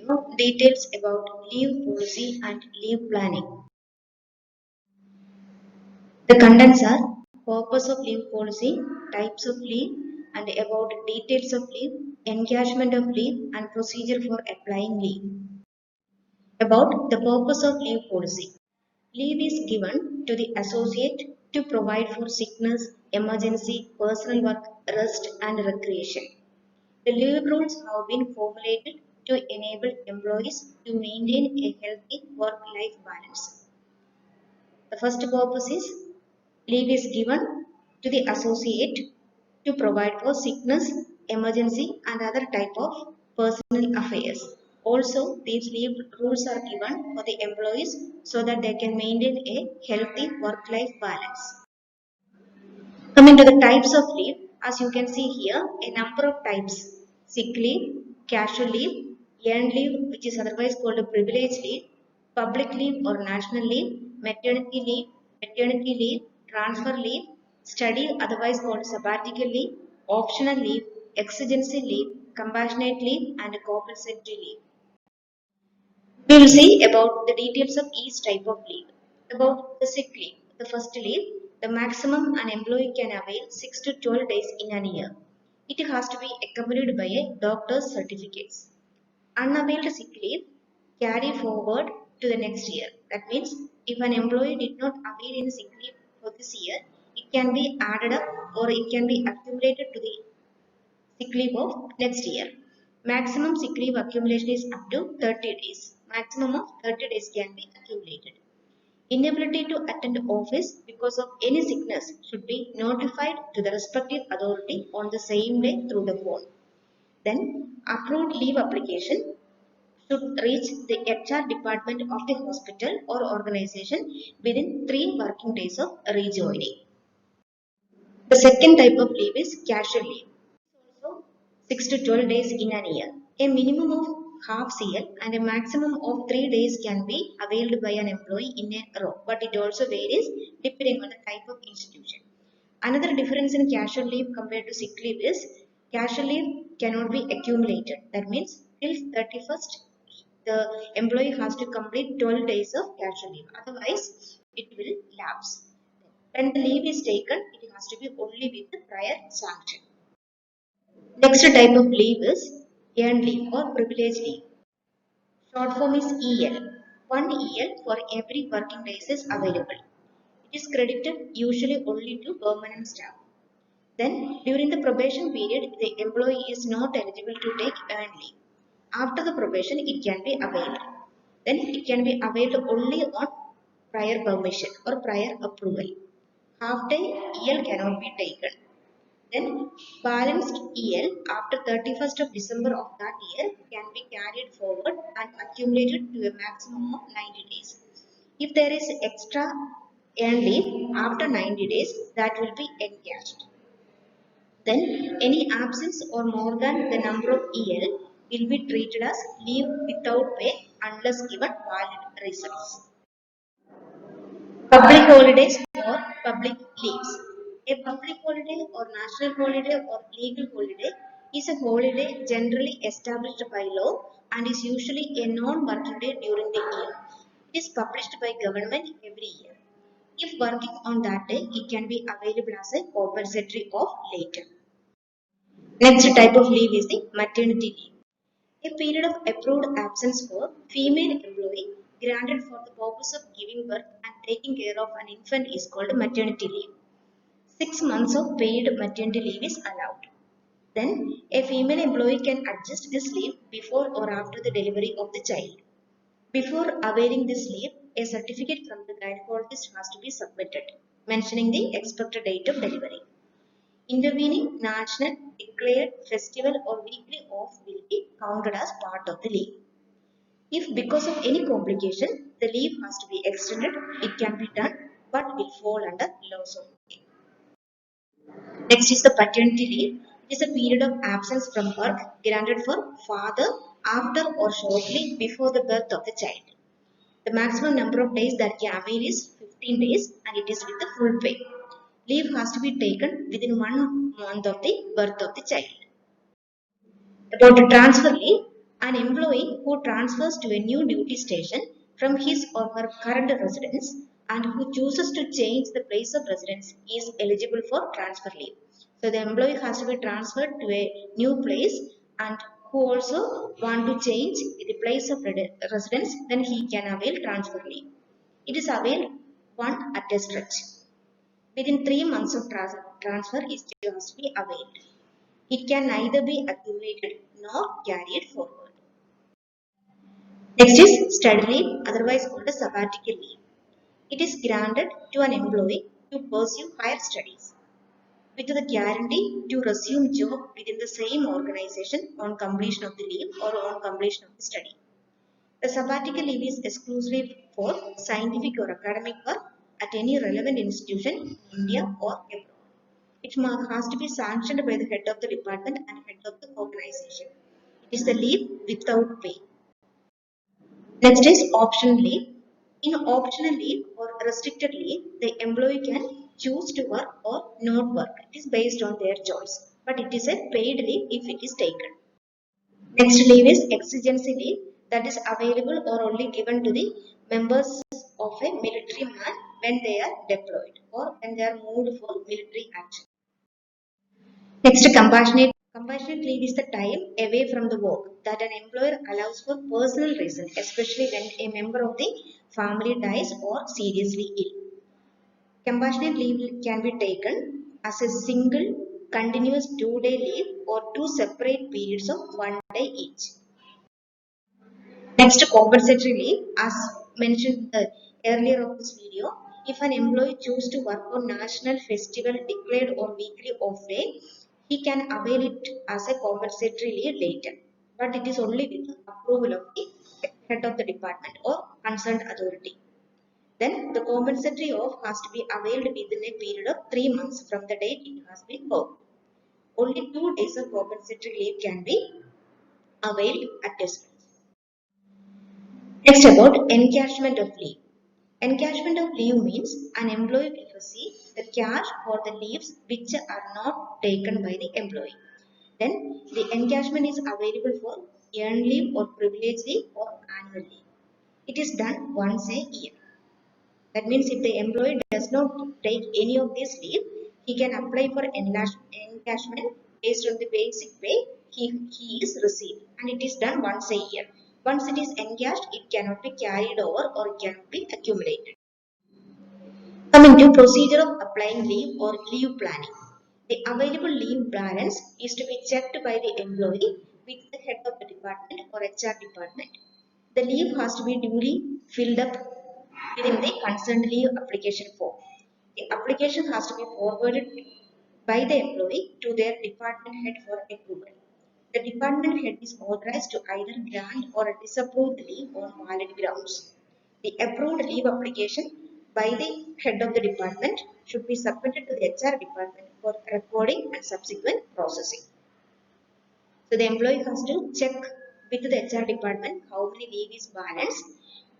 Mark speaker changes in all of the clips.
Speaker 1: Now details about leave policy and leave planning. The contents are purpose of leave policy, types of leave, and about details of leave, encashment of leave, and procedure for applying leave. About the purpose of leave policy. Leave is given to the associate to provide for sickness, emergency, personal work, rest, and recreation. The leave rules have been formulated to enable employees to maintain a healthy work-life balance. The first purpose is leave is given to the associate to provide for sickness, emergency, and other type of personal affairs. Also, these leave rules are given for the employees so that they can maintain a healthy work-life balance. Coming to the types of leave, as you can see here, a number of types: sick leave, casual leave, earned leave, which is otherwise called a privilege leave, public leave or national leave, maternity leave, transfer leave, study, otherwise called sabbatical leave, optional leave, exigency leave, compassionate leave, and compulsory leave. We will see about the details of each type of leave. About the sick leave, the first leave, the maximum an employee can avail 6 to 12 days in a year. It has to be accompanied by a doctor's certificates. Unavailed sick leave carry forward to the next year. That means if an employee did not avail any sick leave for this year, it can be added up or it can be accumulated to the sick leave of next year. Maximum sick leave accumulation is up to 30 days. Maximum of 30 days can be accumulated. Inability to attend office because of any sickness should be notified to the respective authority on the same day through the phone. Then approved leave application should reach the HR department of the hospital or organization within 3 working days of rejoining. The second type of leave is casual leave. Also 6 to 12 days in a year. A minimum of half CL and a maximum of 3 days can be availed by an employee in a row, but it also varies depending on the type of institution. Another difference in casual leave compared to sick leave is casual leave cannot be accumulated. That means till 31st, the employee has to complete 12 days of casual leave. Otherwise, it will lapse. When the leave is taken, it has to be only with the prior sanction. Next type of leave is earned leave or privilege leave. Short form is EL. One EL for every working days is available. It is credited usually only to permanent staff. Then during the probation period, the employee is not eligible to take earned leave. After the probation, it can be availed. Then it can be availed only on prior permission or prior approval. Half day EL cannot be taken. Then balanced EL after 31st of December of that year can be carried forward and accumulated to a maximum of 90 days. If there is extra earned leave after 90 days, that will be encashed. Then any absence or more than the number of EL will be treated as leave without pay unless given valid reasons. Public holidays or public leaves. A public holiday or national holiday or legal holiday is a holiday generally established by law and is usually a non-working day during the year. It is published by government every year. If working on that day, it can be available as a compensatory of later. Next type of leave is the maternity leave. A period of approved absence for female employee granted for the purpose of giving birth and taking care of an infant is called maternity leave. 6 months of paid maternity leave is allowed. Then a female employee can adjust this leave before or after the delivery of the child. Before availing this leave, a certificate from the gynecologist has to be submitted, mentioning the expected date of delivery. Intervening national, declared, festival or weekly off will be counted as part of the leave. If because of any complication, the leave has to be extended, it can be done but will fall under loss of pay. Next is the paternity leave. It is a period of absence from work granted for father after or shortly before the birth of the child. The maximum number of days that can avail is 15 days and it is with the full pay. Leave has to be taken within 1 month of the birth of the child. About the transfer leave, An employee who transfers to a new duty station from his or her current residence and who chooses to change the place of residence is eligible for transfer leave. So the employee has to be transferred to a new place and who also want to change the place of residence, then he can avail transfer leave. It is availed one at a stretch. Within 3 months of transfer, it has to be availed. It can neither be accumulated nor carried forward. Next is study leave, otherwise called a sabbatical leave. It is granted to an employee to pursue higher studies with the guarantee to resume job within the same organization on completion of the leave or on completion of the study. The sabbatical leave is exclusively for scientific or academic work at any relevant institution in India or abroad. It has to be sanctioned by the head of the department and head of the organization. It is the leave without pay. Next is optional leave. In optional leave or restricted leave, the employee can choose to work or not work. It is based on their choice, but it is a paid leave if it is taken. Next leave is exigency leave, that is available or only given to the members of a military man when they are deployed or when they are moved for military action. Next, compassionate leave is the time away from the work that an employer allows for personal reason, especially when a member of the family dies or seriously ill. Compassionate leave can be taken as a single continuous 2-day leave or two separate periods of 1 day each. Next, compensatory leave. As mentioned earlier of this video, if an employee chooses to work on national festival declared or weekly off day, he can avail it as a compensatory leave later. But it is only with the approval of the head of the department or concerned authority. Then the compensatory off has to be availed within a period of 3 months from the date it has been worked. Only 2 days of compensatory leave can be availed at this. Next, about encashment of leave. Encashment of leave means an employee will receive the cash for the leaves which are not taken by the employee. Then the encashment is available for earned leave or privilege leave or annual leave. It is done once a year. That means if the employee does not take any of these leave, he can apply for encashment based on the basic pay he is received, and it is done once a year. Once it is encashed, it cannot be carried over or it cannot be accumulated. Coming to procedure of applying leave or leave planning. The available leave balance is to be checked by the employee with the head of the department or HR department. The leave has to be duly filled up within the concerned leave application form. The application has to be forwarded by the employee to their department head for approval. The department head is authorized to either grant or disapprove the leave on valid grounds. The approved leave application by the head of the department should be submitted to the HR department for recording and subsequent processing. So the employee has to check with the HR department how many leave is balanced.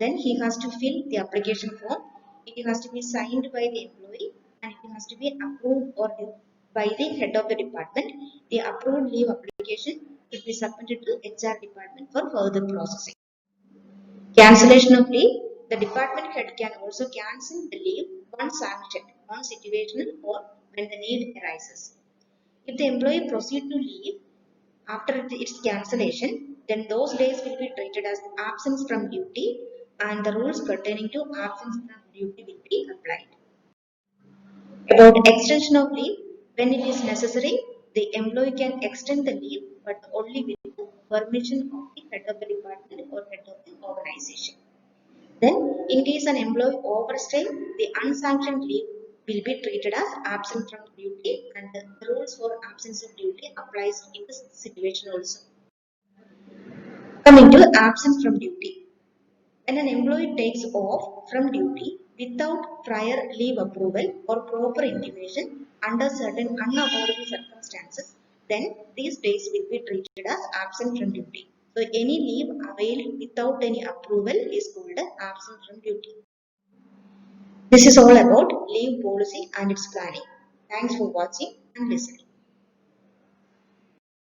Speaker 1: Then he has to fill the application form. It has to be signed by the employee and it has to be approved or by the head of the department. The approved leave application should be submitted to HR department for further processing. Cancellation of leave. The department head can also cancel the leave once sanctioned on situational or when the need arises. If the employee proceeds to leave after its cancellation, then those days will be treated as absence from duty and the rules pertaining to absence from duty will be applied. About extension of leave, when it is necessary, the employee can extend the leave but only with the permission of the head of the department or head of the organization. Then, in case an employee overstay, the unsanctioned leave will be treated as absent from duty and the rules for absence of duty applies in this situation also. Coming to absence from duty. When an employee takes off from duty without prior leave approval or proper intimation under certain unavoidable circumstances, then these days will be treated as absent from duty. So any leave availed without any approval is called absent from duty. This is all about leave policy and its planning. Thanks for watching and listening.